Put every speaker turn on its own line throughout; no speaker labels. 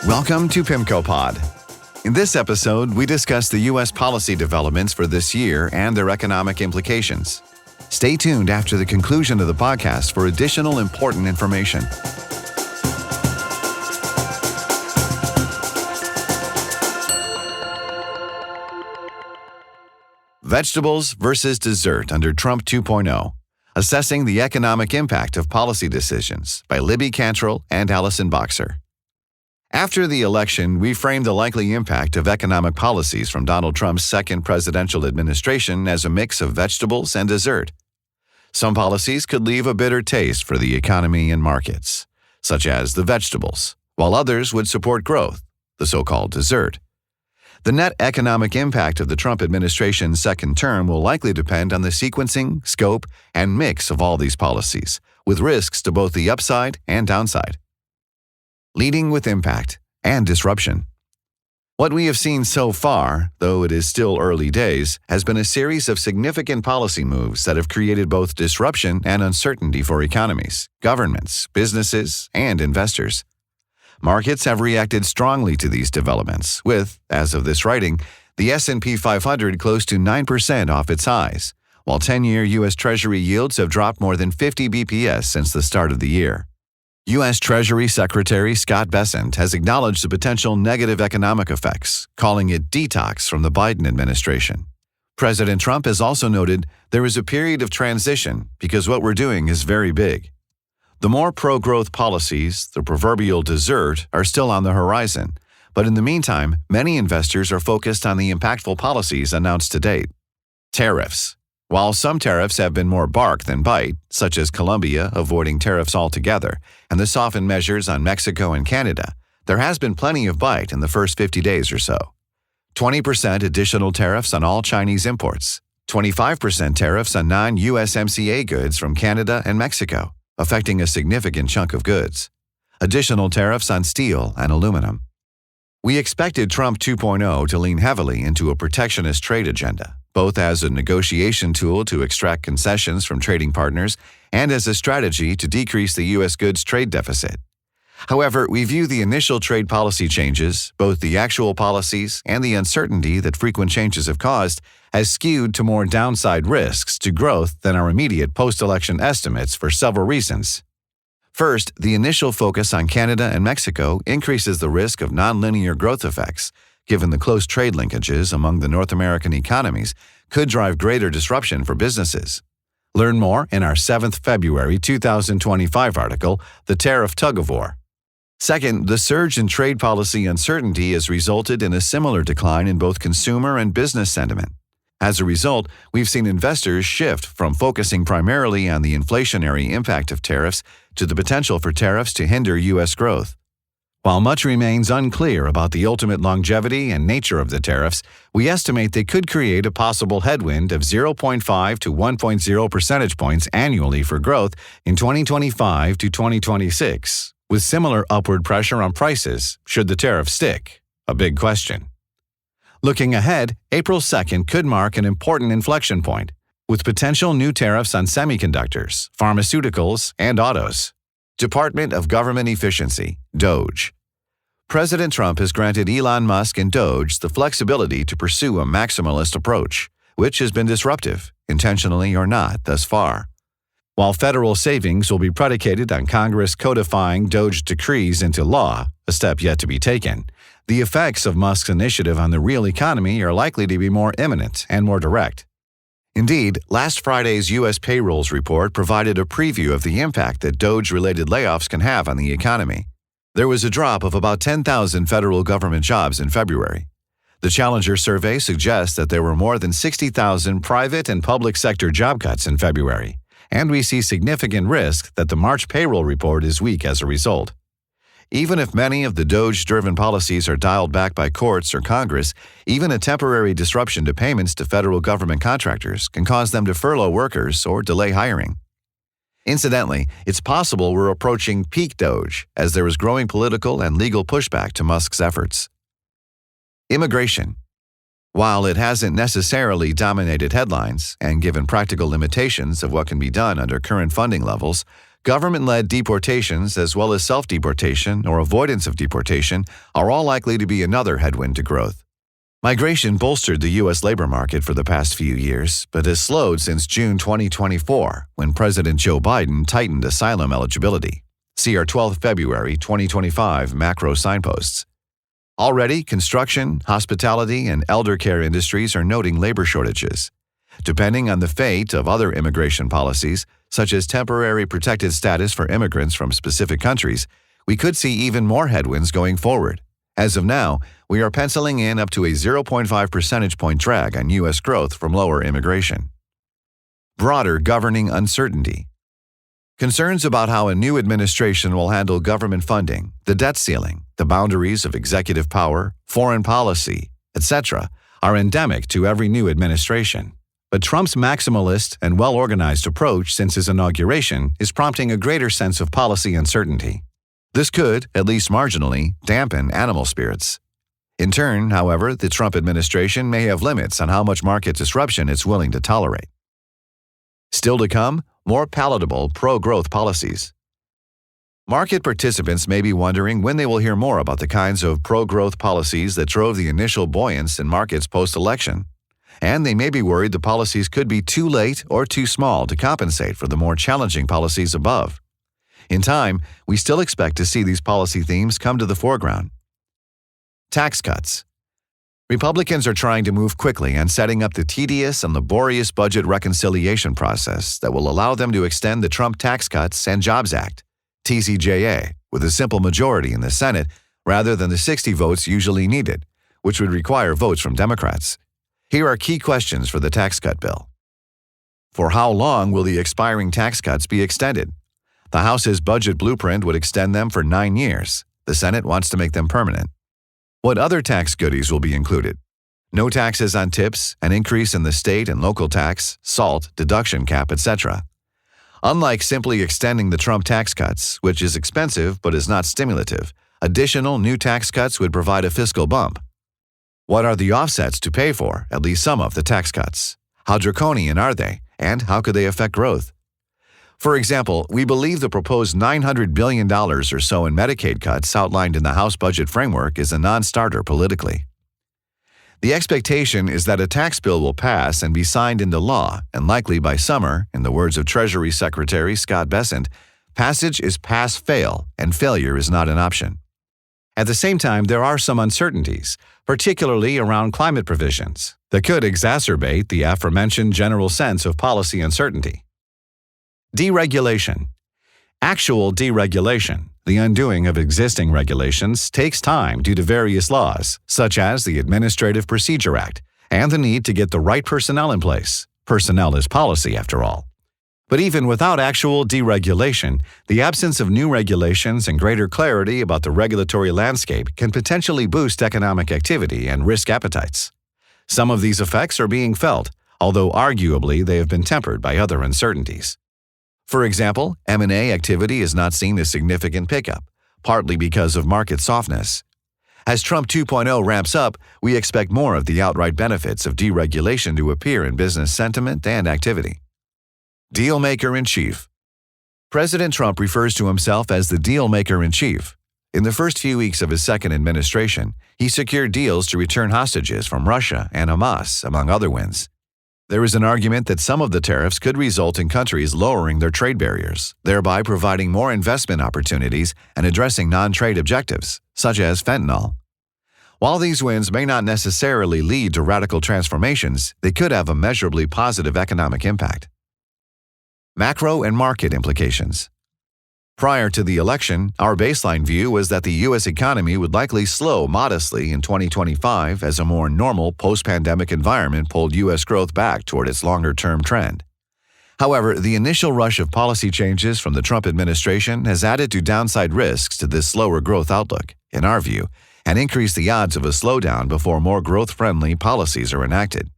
Welcome to PIMCO Pod. In this episode, we discuss the U.S. policy developments for this year and their economic implications. Stay tuned after the conclusion of the podcast for additional important information. Vegetables versus dessert under Trump 2.0. Assessing the Economic Impact of Policy Decisions by Libby Cantrell and Allison Boxer. After the election, we framed the likely impact of economic policies from Donald Trump's second presidential administration as a mix of vegetables and dessert. Some policies could leave a bitter taste for the economy and markets, such as the vegetables, while others would support growth, the so-called dessert. The net economic impact of the Trump administration's second term will likely depend on the sequencing, scope, and mix of all these policies, with risks to both the upside and downside. Leading with impact and disruption. What we have seen so far, though it is still early days, has been a series of significant policy moves that have created both disruption and uncertainty for economies, governments, businesses, and investors. Markets have reacted strongly to these developments, with, as of this writing, the S&P 500 close to 9% off its highs, while 10-year U.S. Treasury yields have dropped more than 50 BPS since the start of the year. U.S. Treasury Secretary Scott Bessent has acknowledged the potential negative economic effects, calling it detox from the Biden administration. President Trump has also noted there is a period of transition because what we're doing is very big. The more pro-growth policies, the proverbial dessert, are still on the horizon, but in the meantime, many investors are focused on the impactful policies announced to date. Tariffs. While some tariffs have been more bark than bite, such as Colombia avoiding tariffs altogether, and the softened measures on Mexico and Canada, there has been plenty of bite in the first 50 days or so. 20% additional tariffs on all Chinese imports, 25% tariffs on non-USMCA goods from Canada and Mexico, affecting a significant chunk of goods. Additional tariffs on steel and aluminum. We expected Trump 2.0 to lean heavily into a protectionist trade agenda, both as a negotiation tool to extract concessions from trading partners and as a strategy to decrease the U.S. goods trade deficit. However, we view the initial trade policy changes, both the actual policies and the uncertainty that frequent changes have caused, as skewed to more downside risks to growth than our immediate post-election estimates for several reasons. First, the initial focus on Canada and Mexico increases the risk of nonlinear growth effects, given the close trade linkages among the North American economies could drive greater disruption for businesses. Learn more in our 7th February 2025 article, The Tariff Tug-of-War. Second, the surge in trade policy uncertainty has resulted in a similar decline in both consumer and business sentiment. As a result, we've seen investors shift from focusing primarily on the inflationary impact of tariffs to the potential for tariffs to hinder U.S. growth. While much remains unclear about the ultimate longevity and nature of the tariffs, we estimate they could create a possible headwind of 0.5 to 1.0 percentage points annually for growth in 2025 to 2026, with similar upward pressure on prices should the tariffs stick. A big question. Looking ahead, April 2nd could mark an important inflection point, with potential new tariffs on semiconductors, pharmaceuticals, and autos. Department of Government Efficiency, DOGE. President Trump has granted Elon Musk and DOGE the flexibility to pursue a maximalist approach, which has been disruptive, intentionally or not, thus far. While federal savings will be predicated on Congress codifying DOGE decrees into law, a step yet to be taken, the effects of Musk's initiative on the real economy are likely to be more imminent and more direct. Indeed, last Friday's U.S. payrolls report provided a preview of the impact that DOGE-related layoffs can have on the economy. There was a drop of about 10,000 federal government jobs in February. The Challenger survey suggests that there were more than 60,000 private and public sector job cuts in February, and we see significant risk that the March payroll report is weak as a result. Even if many of the DOGE-driven policies are dialed back by courts or Congress, even a temporary disruption to payments to federal government contractors can cause them to furlough workers or delay hiring. Incidentally, it's possible we're approaching peak DOGE as there is growing political and legal pushback to Musk's efforts. Immigration. While it hasn't necessarily dominated headlines, and given practical limitations of what can be done under current funding levels, Government-led deportations, as well as self-deportation or avoidance of deportation, are all likely to be another headwind to growth. Migration bolstered the U.S. labor market for the past few years, but has slowed since June 2024, when President Joe Biden tightened asylum eligibility. See our 12 February 2025 macro signposts. Already, construction, hospitality, and elder care industries are noting labor shortages. Depending on the fate of other immigration policies, such as temporary protected status for immigrants from specific countries, we could see even more headwinds going forward. As of now, we are penciling in up to a 0.5 percentage point drag on U.S. growth from lower immigration. Broader governing uncertainty. Concerns about how a new administration will handle government funding, the debt ceiling, the boundaries of executive power, foreign policy, etc., are endemic to every new administration. But Trump's maximalist and well-organized approach since his inauguration is prompting a greater sense of policy uncertainty. This could, at least marginally, dampen animal spirits. In turn, however, the Trump administration may have limits on how much market disruption it's willing to tolerate. Still to come, more palatable pro-growth policies. Market participants may be wondering when they will hear more about the kinds of pro-growth policies that drove the initial buoyance in markets post-election. And they may be worried the policies could be too late or too small to compensate for the more challenging policies above. In time, we still expect to see these policy themes come to the foreground. Tax cuts. Republicans are trying to move quickly on setting up the tedious and laborious budget reconciliation process that will allow them to extend the Trump Tax Cuts and Jobs Act, TCJA, with a simple majority in the Senate rather than the 60 votes usually needed, which would require votes from Democrats. Here are key questions for the tax cut bill. For how long will the expiring tax cuts be extended? The House's budget blueprint would extend them for 9 years. The Senate wants to make them permanent. What other tax goodies will be included? No taxes on tips, an increase in the state and local tax, SALT, deduction cap, etc. Unlike simply extending the Trump tax cuts, which is expensive but is not stimulative, additional new tax cuts would provide a fiscal bump. What are the offsets to pay for at least some of the tax cuts? How draconian are they, and how could they affect growth? For example, we believe the proposed $900 billion or so in Medicaid cuts outlined in the House budget framework is a non-starter politically. The expectation is that a tax bill will pass and be signed into law, and likely by summer, in the words of Treasury Secretary Scott Bessent, passage is pass-fail, and failure is not an option. At the same time, there are some uncertainties, particularly around climate provisions, that could exacerbate the aforementioned general sense of policy uncertainty. Deregulation. Actual deregulation, the undoing of existing regulations, takes time due to various laws, such as the Administrative Procedure Act, and the need to get the right personnel in place. Personnel is policy, after all. But even without actual deregulation, the absence of new regulations and greater clarity about the regulatory landscape can potentially boost economic activity and risk appetites. Some of these effects are being felt, although arguably they have been tempered by other uncertainties. For example, M&A activity has not seen a significant pickup, partly because of market softness. As Trump 2.0 ramps up, we expect more of the outright benefits of deregulation to appear in business sentiment and activity. Deal-maker-in-chief. President Trump refers to himself as the deal-maker-in-chief. In the first few weeks of his second administration, he secured deals to return hostages from Russia and Hamas, among other wins. There is an argument that some of the tariffs could result in countries lowering their trade barriers, thereby providing more investment opportunities and addressing non-trade objectives, such as fentanyl. While these wins may not necessarily lead to radical transformations, they could have a measurably positive economic impact. Macro and market implications. Prior to the election, our baseline view was that the U.S. economy would likely slow modestly in 2025 as a more normal post-pandemic environment pulled U.S. growth back toward its longer-term trend. However, the initial rush of policy changes from the Trump administration has added to downside risks to this slower growth outlook, in our view, and increased the odds of a slowdown before more growth-friendly policies are enacted.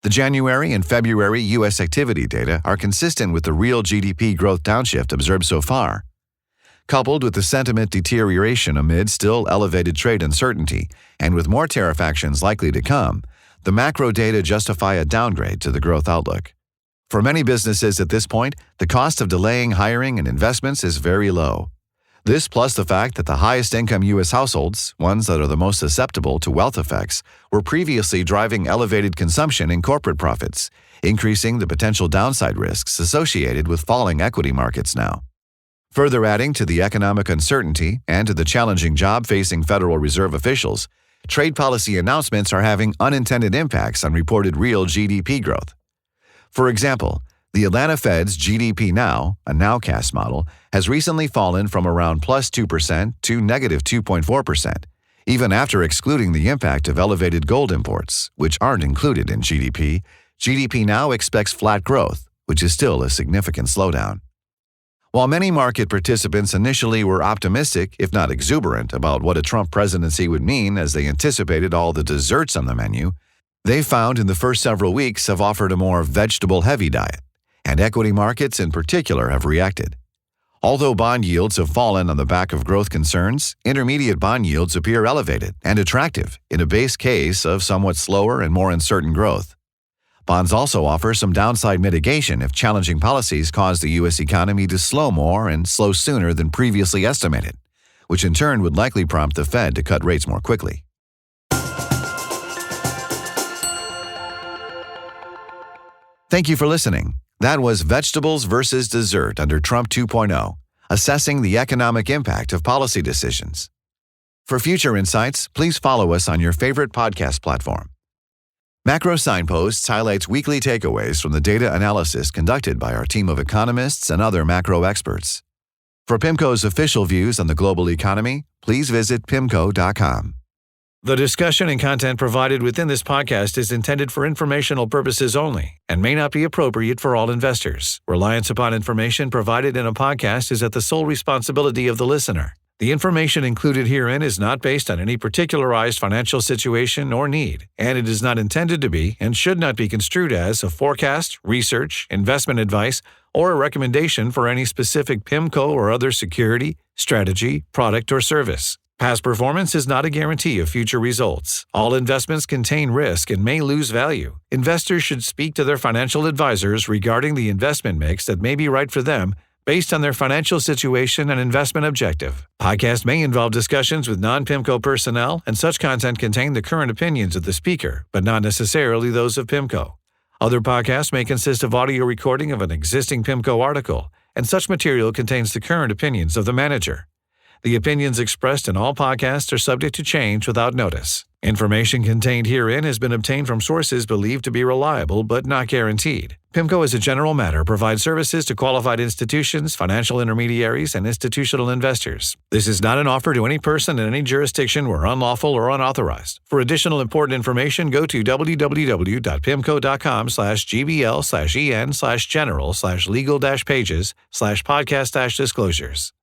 The January and February U.S. activity data are consistent with the real GDP growth downshift observed so far. Coupled with the sentiment deterioration amid still elevated trade uncertainty, and with more tariff actions likely to come, the macro data justify a downgrade to the growth outlook. For many businesses at this point, the cost of delaying hiring and investments is very low. This, plus the fact that the highest income U.S. households, ones that are the most susceptible to wealth effects, were previously driving elevated consumption and corporate profits, increasing the potential downside risks associated with falling equity markets now. Further adding to the economic uncertainty and to the challenging job facing Federal Reserve officials, trade policy announcements are having unintended impacts on reported real GDP growth. For example, the Atlanta Fed's GDP Now, a nowcast model, has recently fallen from around plus 2% to negative 2.4%, even after excluding the impact of elevated gold imports, which aren't included in GDP. GDP Now expects flat growth, which is still a significant slowdown. While many market participants initially were optimistic, if not exuberant, about what a Trump presidency would mean as they anticipated all the desserts on the menu, they found in the first several weeks have offered a more vegetable-heavy diet, and equity markets in particular have reacted. Although bond yields have fallen on the back of growth concerns, intermediate bond yields appear elevated and attractive in a base case of somewhat slower and more uncertain growth. Bonds also offer some downside mitigation if challenging policies cause the U.S. economy to slow more and slow sooner than previously estimated, which in turn would likely prompt the Fed to cut rates more quickly. Thank you for listening. That was Vegetables versus Dessert under Trump 2.0, assessing the economic impact of policy decisions. For future insights, please follow us on your favorite podcast platform. Macro Signposts highlights weekly takeaways from the data analysis conducted by our team of economists and other macro experts. For PIMCO's official views on the global economy, please visit PIMCO.com. The discussion and content provided within this podcast is intended for informational purposes only and may not be appropriate for all investors. Reliance upon information provided in a podcast is at the sole responsibility of the listener. The information included herein is not based on any particularized financial situation or need, and it is not intended to be and should not be construed as a forecast, research, investment advice, or a recommendation for any specific PIMCO or other security, strategy, product, or service. Past performance is not a guarantee of future results. All investments contain risk and may lose value. Investors should speak to their financial advisors regarding the investment mix that may be right for them based on their financial situation and investment objective. Podcast may involve discussions with non-PIMCO personnel, and such content contain the current opinions of the speaker, but not necessarily those of PIMCO. Other podcasts may consist of audio recording of an existing PIMCO article, and such material contains the current opinions of the manager. The opinions expressed in all podcasts are subject to change without notice. Information contained herein has been obtained from sources believed to be reliable but not guaranteed. PIMCO, as a general matter, provides services to qualified institutions, financial intermediaries, and institutional investors. This is not an offer to any person in any jurisdiction where unlawful or unauthorized. For additional important information, go to www.pimco.com/gbl/en/general/legal-pages/podcast-disclosures.